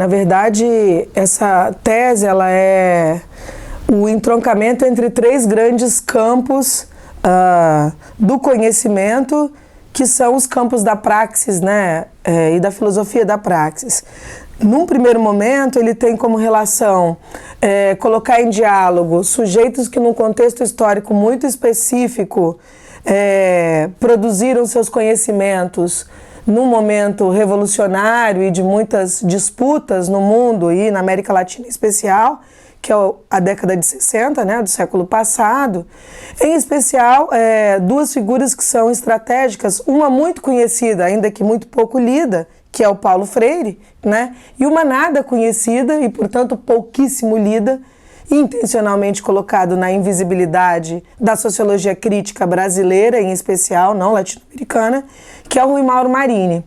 na verdade, essa tese ela é o entroncamento entre três grandes campos do conhecimento, que são os campos da praxis, né, e da filosofia da praxis. Num primeiro momento, ele tem como relação colocar em diálogo sujeitos que, num contexto histórico muito específico, produziram seus conhecimentos num momento revolucionário e de muitas disputas no mundo e na América Latina em especial, que é a década de 60, né, do século passado. Em especial, duas figuras que são estratégicas, uma muito conhecida, ainda que muito pouco lida, que é o Paulo Freire, né, e uma nada conhecida e, portanto, pouquíssimo lida, intencionalmente colocado na invisibilidade da sociologia crítica brasileira, em especial, não latino-americana, que é o Rui Mauro Marini.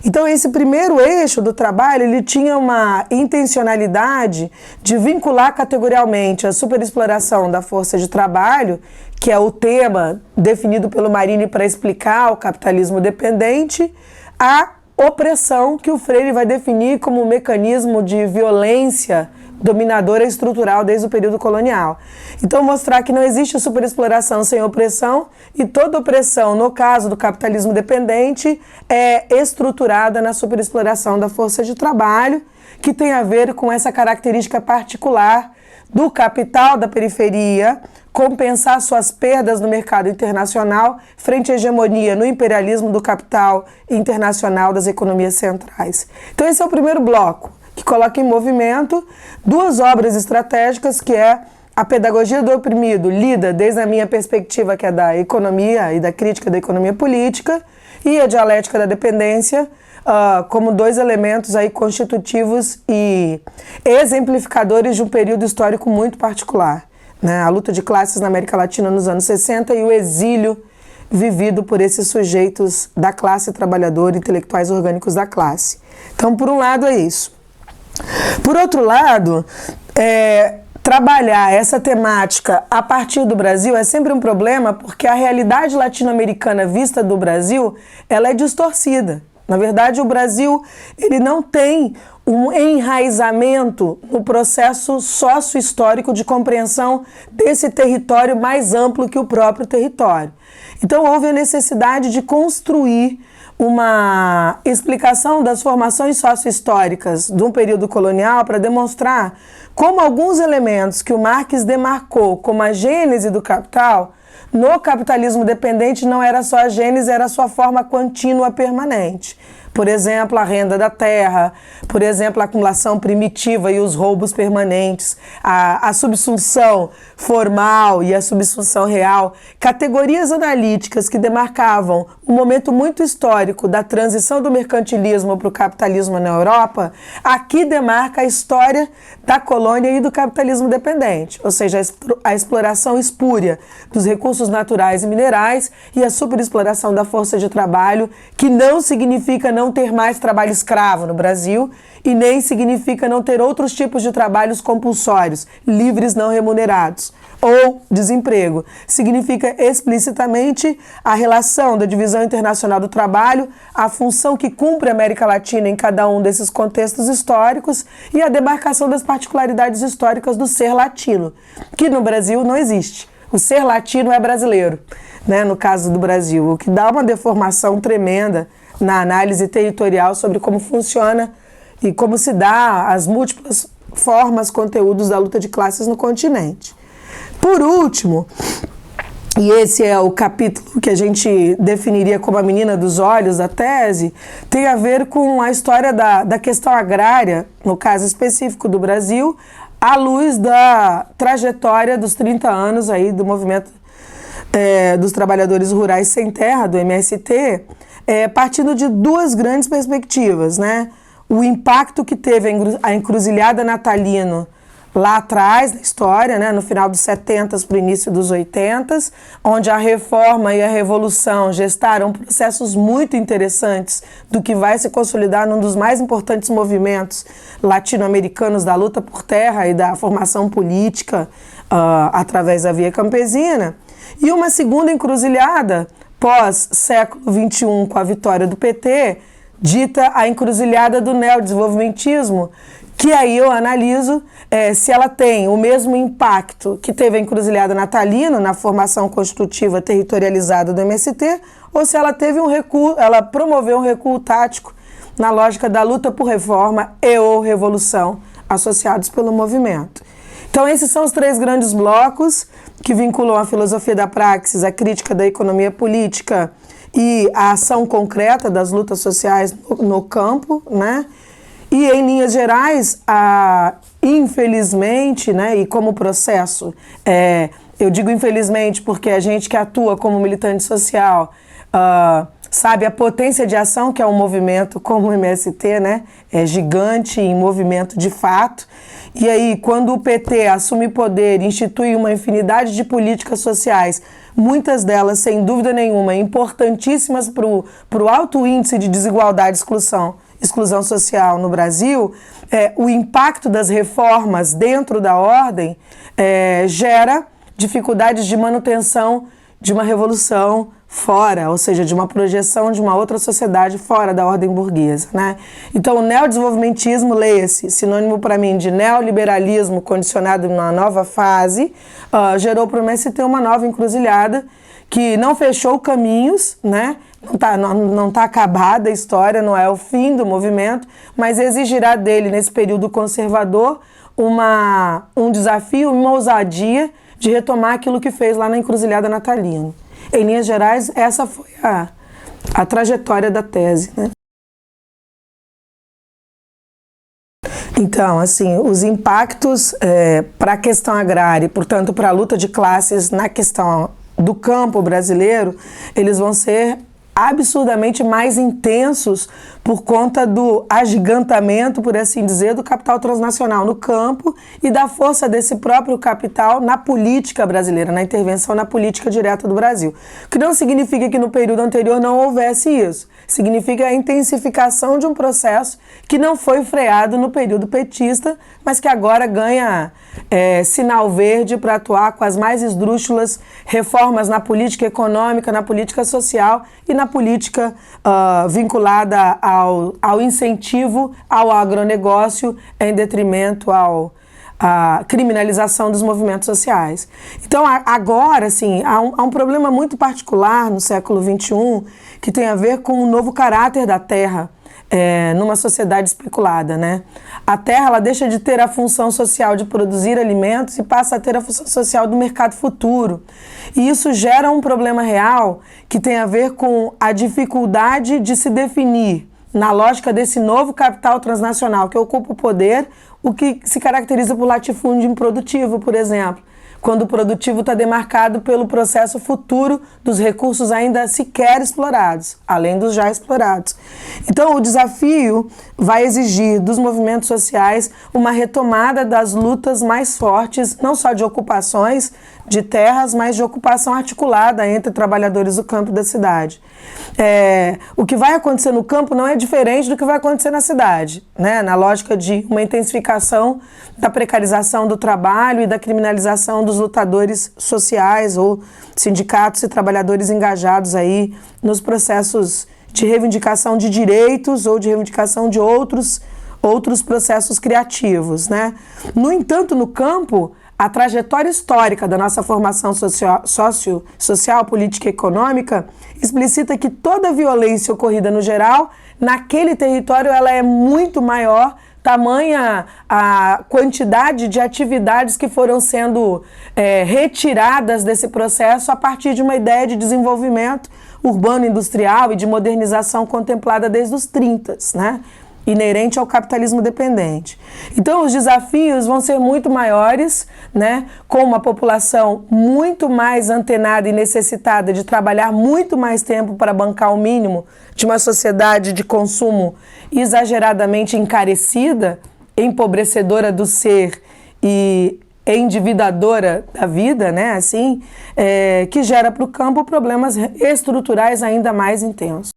Então, esse primeiro eixo do trabalho, ele tinha uma intencionalidade de vincular categorialmente a superexploração da força de trabalho, que é o tema definido pelo Marini para explicar o capitalismo dependente, à opressão, que o Freire vai definir como um mecanismo de violência dominadora estrutural desde o período colonial. Então, mostrar que não existe superexploração sem opressão, e toda opressão, no caso do capitalismo dependente, é estruturada na superexploração da força de trabalho, que tem a ver com essa característica particular do capital da periferia compensar suas perdas no mercado internacional frente à hegemonia no imperialismo do capital internacional das economias centrais. Então, esse é o primeiro bloco, que coloca em movimento duas obras estratégicas, que é a Pedagogia do Oprimido, lida desde a minha perspectiva, que é da economia e da crítica da economia política, e a Dialética da Dependência, como dois elementos aí constitutivos e exemplificadores de um período histórico muito particular, né? A luta de classes na América Latina nos anos 60 e o exílio vivido por esses sujeitos da classe trabalhadora, intelectuais orgânicos da classe. Então, por um lado, é isso. Por outro lado, trabalhar essa temática a partir do Brasil é sempre um problema, porque a realidade latino-americana vista do Brasil, ela é distorcida. Na verdade, o Brasil ele não tem um enraizamento no processo sócio-histórico de compreensão desse território mais amplo que o próprio território. Então, houve a necessidade de construir uma explicação das formações sócio-históricas de um período colonial para demonstrar como alguns elementos que o Marx demarcou como a gênese do capital, no capitalismo dependente não era só a gênese, era a sua forma contínua permanente. Por exemplo, a renda da terra, por exemplo, a acumulação primitiva e os roubos permanentes, a subsunção formal e a subsunção real, categorias analíticas que demarcavam um momento muito histórico da transição do mercantilismo para o capitalismo na Europa, aqui demarca a história da colônia e do capitalismo dependente, ou seja, a exploração espúria dos recursos naturais e minerais e a superexploração da força de trabalho, que não significa não ter mais trabalho escravo no Brasil e nem significa não ter outros tipos de trabalhos compulsórios, livres não remunerados, ou desemprego. Significa explicitamente a relação da divisão internacional do trabalho, a função que cumpre a América Latina em cada um desses contextos históricos e a demarcação das particularidades históricas do ser latino, que no Brasil não existe. O ser latino é brasileiro, né, no caso do Brasil, o que dá uma deformação tremenda na análise territorial sobre como funciona e como se dá as múltiplas formas, conteúdos da luta de classes no continente. Por último, e esse é o capítulo que a gente definiria como a menina dos olhos da tese, tem a ver com a história da questão agrária, no caso específico do Brasil, à luz da trajetória dos 30 anos aí do movimento dos trabalhadores rurais sem terra, do MST, partindo de duas grandes perspectivas, né? O impacto que teve a encruzilhada natalino lá atrás na história, né, no final dos 70 para o início dos 80, onde a reforma e a revolução gestaram processos muito interessantes do que vai se consolidar num dos mais importantes movimentos latino-americanos da luta por terra e da formação política através da via campesina, e uma segunda encruzilhada pós-século XXI, com a vitória do PT, dita a encruzilhada do neodesenvolvimentismo, que aí eu analiso se ela tem o mesmo impacto que teve a encruzilhada natalina na formação constitutiva territorializada do MST, ou se ela teve um recuo, ela promoveu um recuo tático na lógica da luta por reforma e ou revolução associados pelo movimento. Então esses são os três grandes blocos que vinculam a filosofia da praxis, a crítica da economia política e a ação concreta das lutas sociais no campo, né? E, em linhas gerais, infelizmente, né, e como processo, eu digo infelizmente porque a gente que atua como militante social sabe a potência de ação que é um movimento como o MST, né, é gigante em movimento de fato. E aí, quando o PT assume poder e institui uma infinidade de políticas sociais, muitas delas, sem dúvida nenhuma, importantíssimas para o alto índice de desigualdade e exclusão social no Brasil, o impacto das reformas dentro da ordem gera dificuldades de manutenção de uma revolução fora, ou seja, de uma projeção de uma outra sociedade fora da ordem burguesa, né? Então, o neodesenvolvimentismo, leia-se, sinônimo para mim de neoliberalismo condicionado numa nova fase, gerou para o MST uma nova encruzilhada que não fechou caminhos, né? Não tá acabada a história, não é o fim do movimento, mas exigirá dele, nesse período conservador, um desafio, uma ousadia de retomar aquilo que fez lá na encruzilhada natalina. Em linhas gerais, essa foi a trajetória da tese, né? Então, assim, os impactos para a questão agrária e, portanto, para a luta de classes na questão do campo brasileiro, eles vão ser absurdamente mais intensos por conta do agigantamento, por assim dizer, do capital transnacional no campo e da força desse próprio capital na política brasileira, na intervenção na política direta do Brasil. O que não significa que no período anterior não houvesse isso. Significa a intensificação de um processo que não foi freado no período petista, mas que agora ganha sinal verde para atuar com as mais esdrúxulas reformas na política econômica, na política social e na política vinculada ao incentivo ao agronegócio em detrimento à criminalização dos movimentos sociais. Então, agora, assim, há um problema muito particular no século XXI que tem a ver com o novo caráter da terra numa sociedade especulada, né? A terra, ela deixa de ter a função social de produzir alimentos e passa a ter a função social do mercado futuro. E isso gera um problema real que tem a ver com a dificuldade de se definir, na lógica desse novo capital transnacional que ocupa o poder, o que se caracteriza por latifúndio improdutivo, por exemplo, quando o produtivo está demarcado pelo processo futuro dos recursos ainda sequer explorados, além dos já explorados. Então, o desafio vai exigir dos movimentos sociais uma retomada das lutas mais fortes, não só de ocupações de terras, mas de ocupação articulada entre trabalhadores do campo e da cidade. O que vai acontecer no campo não é diferente do que vai acontecer na cidade, né? Na lógica de uma intensificação da precarização do trabalho e da criminalização dos lutadores sociais ou sindicatos e trabalhadores engajados aí nos processos de reivindicação de direitos ou de reivindicação de outros processos criativos, né? No entanto, no campo, a trajetória histórica da nossa formação social, política e econômica explicita que toda violência ocorrida no geral, naquele território, ela é muito maior, tamanha a quantidade de atividades que foram sendo retiradas desse processo a partir de uma ideia de desenvolvimento urbano-industrial e de modernização contemplada desde os 30, né? Inerente ao capitalismo dependente. Então, os desafios vão ser muito maiores, né? Com uma população muito mais antenada e necessitada de trabalhar muito mais tempo para bancar o mínimo de uma sociedade de consumo exageradamente encarecida, empobrecedora do ser e endividadora da vida, né? Assim, que gera para o campo problemas estruturais ainda mais intensos.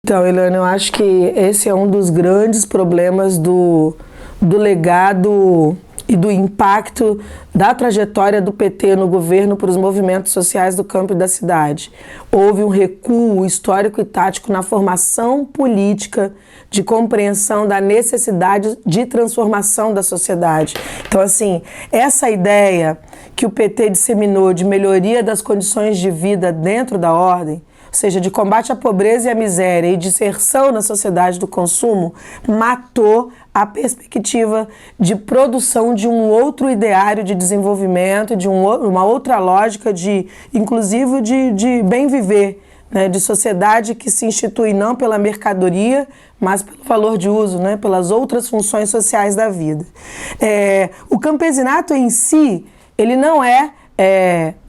Então, Eliane, eu acho que esse é um dos grandes problemas do legado e do impacto da trajetória do PT no governo para os movimentos sociais do campo e da cidade. Houve um recuo histórico e tático na formação política de compreensão da necessidade de transformação da sociedade. Então, assim, essa ideia que o PT disseminou de melhoria das condições de vida dentro da ordem, ou seja, de combate à pobreza e à miséria e de inserção na sociedade do consumo, matou a perspectiva de produção de um outro ideário de desenvolvimento, de uma outra lógica inclusive de bem viver, né, de sociedade que se institui não pela mercadoria, mas pelo valor de uso, né, pelas outras funções sociais da vida. O campesinato em si, ele não é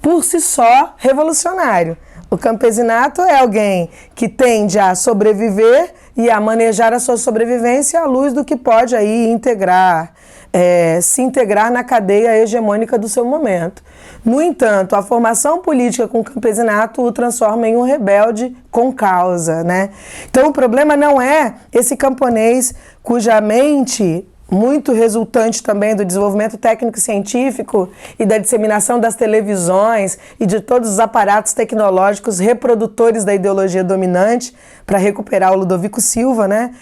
por si só revolucionário. O campesinato é alguém que tende a sobreviver e a manejar a sua sobrevivência à luz do que pode aí se integrar na cadeia hegemônica do seu momento. No entanto, a formação política com o campesinato o transforma em um rebelde com causa, né? Então o problema não é esse camponês cuja mente, muito resultante também do desenvolvimento técnico-científico e da disseminação das televisões e de todos os aparatos tecnológicos reprodutores da ideologia dominante, para recuperar o Ludovico Silva, né?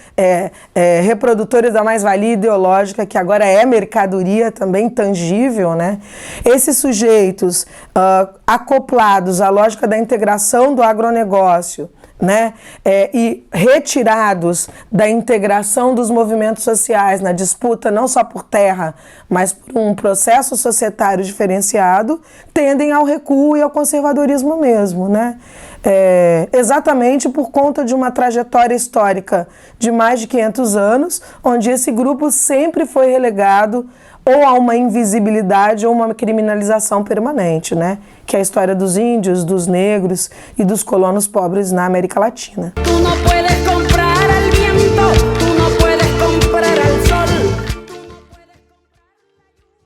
Reprodutores da mais-valia ideológica, que agora é mercadoria também tangível, né? Esses sujeitos acoplados à lógica da integração do agronegócio, né, e retirados da integração dos movimentos sociais na disputa não só por terra, mas por um processo societário diferenciado, tendem ao recuo e ao conservadorismo mesmo, né? Exatamente por conta de uma trajetória histórica de mais de 500 anos, onde esse grupo sempre foi relegado ou a uma invisibilidade ou uma criminalização permanente, né? Que é a história dos índios, dos negros e dos colonos pobres na América Latina.